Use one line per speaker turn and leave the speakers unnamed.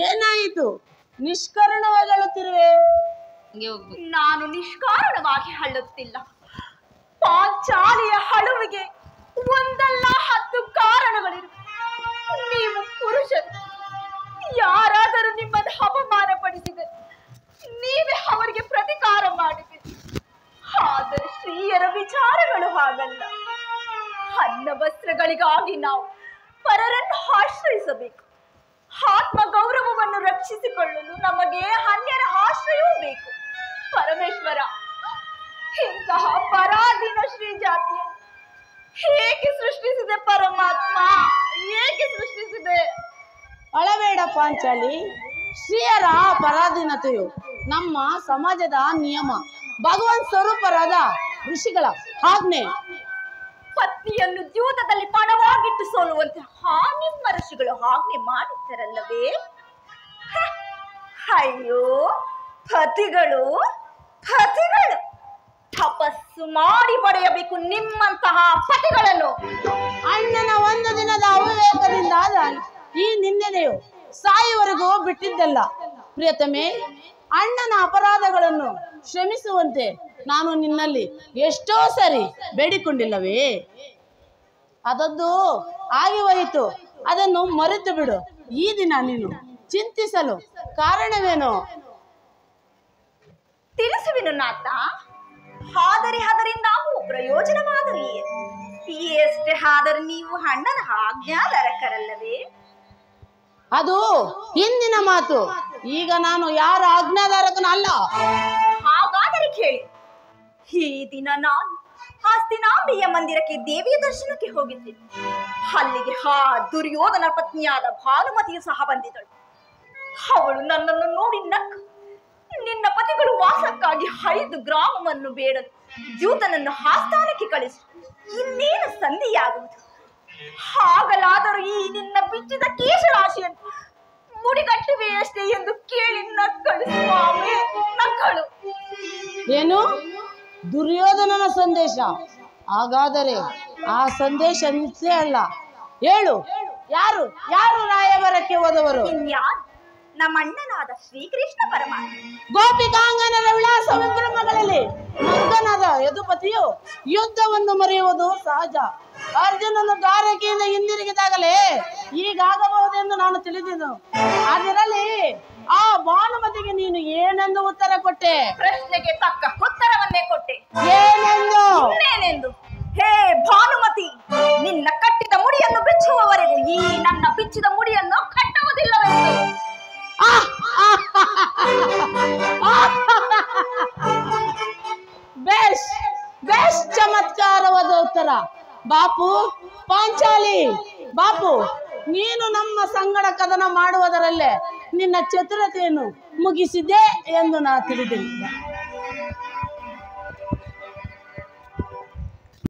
ಏನಾಯಿತು? ನಿಷ್ಕರುಣವಾಗಿ ಅಳುತ್ತಿರುವೆ.
ನಾನು ನಿಷ್ಕಾರಣವಾಗಿ ಅಳುತ್ತಿಲ್ಲ. ಪಾಂಚಾಲಿಯ ಅಳುವಿಗೆ ಒಂದಲ್ಲ 10 ಕಾರಣಗಳಿವೆ. ನೀವು ಪುರುಷರು, ಯಾರಾದರೂ ನಿಮ್ಮನ್ನು ಅಪಮಾನ ಪಡಿಸಿದರೆ ನೀವೇ ಅವರಿಗೆ ಪ್ರತಿಕಾರ ಮಾಡಿದ್ದೀರಿ. ಆದರೆ ಸ್ತ್ರೀಯರ ವಿಚಾರಗಳು ಹಾಗಲ್ಲ. ಅನ್ನ ವಸ್ತ್ರಗಳಿಗಾಗಿ ನಾವು ಪರರನ್ನು ಆಶ್ರಯಿಸಬೇಕು. ಆತ್ಮ ಗೌರವವನ್ನು ರಕ್ಷಿಸಿಕೊಳ್ಳಲು ನಮಗೆ ಅನ್ಯರ ಆಶ್ರಯವೂ ಬೇಕು. ಪರಮೇಶ್ವರ, ಇಂತಹ ಪರಾಧೀನ ಶ್ರೀ ಜಾತಿಯನ್ನು ಹೇಗೆ ಸೃಷ್ಟಿಸಿದೆ ಪರಮಾತ್ಮ? ಹೇಗೆ ಸೃಷ್ಟಿಸಿದೆ?
ಅಳಬೇಡ ಪಾಂಚಾಲಿ. ಸ್ತ್ರೀಯರ ಪರಾಧೀನತೆಯು ನಮ್ಮ ಸಮಾಜದ ನಿಯಮ, ಭಗವಂತ ಸ್ವರೂಪರಾದ ಋಷಿಗಳ ಆಜ್ಞೆ.
ಪತ್ನಿಯನ್ನು ದ್ಯೂತದಲ್ಲಿ ಪಣವಾಗಿಟ್ಟು ಸೋಲುವಂತೆ ನಿಮ್ಮ ಋಷಿಗಳು ಆಜ್ಞೆ ಮಾಡಿದ್ದರಲ್ಲವೇ? ಅಯ್ಯೋ ಪತಿಗಳು ತಪಸ್ಸು ಮಾಡಿ ಪಡೆಯಬೇಕು ನಿಮ್ಮಂತಹ ಪತಿಗಳನ್ನು.
ಅಣ್ಣನ ಒಂದು ದಿನದ ಅವಿವೇಕದಿಂದ ಈ ನಿಂದನೆಯು ಸಾಯುವರೆಗೂ ಬಿಟ್ಟಿದ್ದಲ್ಲ. ಪ್ರಿಯತಮೆ, ಅಣ್ಣನ ಅಪರಾಧಗಳನ್ನು ಕ್ಷಮಿಸುವಂತೆ ನಾನು ನಿನ್ನಲ್ಲಿ ಎಷ್ಟೋ ಸರಿ ಬೇಡಿಕೊಂಡಿಲ್ಲವೇ? ಅದದ್ದು ಆಗಿ ಹೋಯಿತು, ಅದನ್ನು ಮರೆತು ಬಿಡು. ಈ ದಿನ ನೀನು ಚಿಂತಿಸಲು ಕಾರಣವೇನು?
ತಿಳಿಸುವೆನು ನಾಥ. ಆದರೆ ಅದರಿಂದ ಪ್ರಯೋಜನವಾದರೆ ಎಷ್ಟೇ ಆದರೂ ನೀವು ಅಣ್ಣನ ಆಜ್ಞಾಧಾರಕರಲ್ಲವೇ?
ಅದು ಹಿಂದಿನ ಮಾತು. ಈಗ ನಾನು ಯಾರ ಆಜ್ಞಾಧಾರಕನಲ್ಲ.
ಹಾಗಾದರೆ ಕೇಳಿ. ಈ ದಿನ ನಾನು ಹಸ್ತಿನಾಂಬೆಯ ಮಂದಿರಕ್ಕೆ ದೇವಿಯ ದರ್ಶನಕ್ಕೆ ಹೋಗಿದ್ದೇನೆ. ಅಲ್ಲಿಗೆ ದುರ್ಯೋಧನ ಪತ್ನಿಯಾದ ಭಾನುಮತಿಯು ಸಹ ಬಂದಿದ್ದಳು. ಅವಳು ನನ್ನನ್ನು ನೋಡಿ ನಕ್ಕು, ನಿನ್ನ ಪತಿಗಳು ವಾಸಕ್ಕಾಗಿ 5 ಗ್ರಾಮವನ್ನು ಬೇಡಲು ದ್ಯೂತನನ್ನು ಆಸ್ಥಾನಕ್ಕೆ ಕಳಿಸು, ಇನ್ನೇನು ಸಂಧಿಯಾಗುವುದು. ಹಾಗಲಾದರೂ ಈ ನಿನ್ನ ಬಿಚ್ಚಿದ ಕೇಶರಾಶಿಯನ್ನು ಮುಡಿಗಟ್ಟುವೆಯಷ್ಟೇ ಎಂದು ಕೇಳಿ ನಕ್ಕಳು ಸ್ವಾಮಿ, ನಕ್ಕಳು.
ಏನು? ದುರ್ಯೋಧನನ ಸಂದೇಶ? ಹಾಗಾದರೆ ಆ ಸಂದೇಶ ನಿಶ್ಚಯ ಅಲ್ಲ. ಹೇಳು, ಯಾರು ರಾಯಭಾರಕ್ಕೆ ಹೋದವರು?
ಇನ್ಯಾರು? ನಮ್ಮ ಅಣ್ಣನಾದ ಶ್ರೀಕೃಷ್ಣ ಪರಮಾತ್ಮ.
ಗೋಪಿಕಾಂಗನರ ವಿಳಾಸ ವಿಭ್ರಮಗಳಲ್ಲಿ ಮಗ್ಗನಾದ ಯದುಪತಿಯು ಯುದ್ಧವನ್ನು ಮರೆಯುವುದು ಸಹಜ. ಅರ್ಜುನನು ದ್ವಾರಕೆಯಿಂದ ಹಿಂದಿರುಗಿದಾಗಲೇ ಹೀಗಾಗಬಹುದೆಂದು ನಾನು ತಿಳಿದಿದ್ದು. ಅದಿರಲಿ, ಆ ಭಾನುಮತಿಗೆ ನೀನು ಏನೆಂದು ಉತ್ತರ ಕೊಟ್ಟೆ?
ಪ್ರಶ್ನೆಗೆ ತಕ್ಕ ಉತ್ತರವನ್ನೇ ಕೊಟ್ಟೆ.
ಏನೆಂದು?
ಇನ್ನೇನೆಂದು? ಹೇ ಭಾನುಮತಿ, ನಿನ್ನ ಕಟ್ಟಿದ ಮುಡಿಯನ್ನು ಬಿಚ್ಚುವವರೆಗೂ ಈ ನನ್ನ ಬಿಚ್ಚಿದ ಮುಡಿಯನ್ನು ಕಟ್ಟುವುದಿಲ್ಲವೆಂದು.
ಬೇಸ್ ಚಮತ್ಕಾರವಾದ ಉತ್ತರ. ಬಾಪು ಪಾಂಚಾಲಿ, ಬಾಪು, ನೀನು ನಮ್ಮ ಸಂಗಡ ಕದನ ಮಾಡುವುದರಲ್ಲೇ ನಿನ್ನ ಚತುರತೆಯನ್ನು ಮುಗಿಸಿದೆ ಎಂದು ನಾನು ತಿಳಿದಿಲ್ಲ.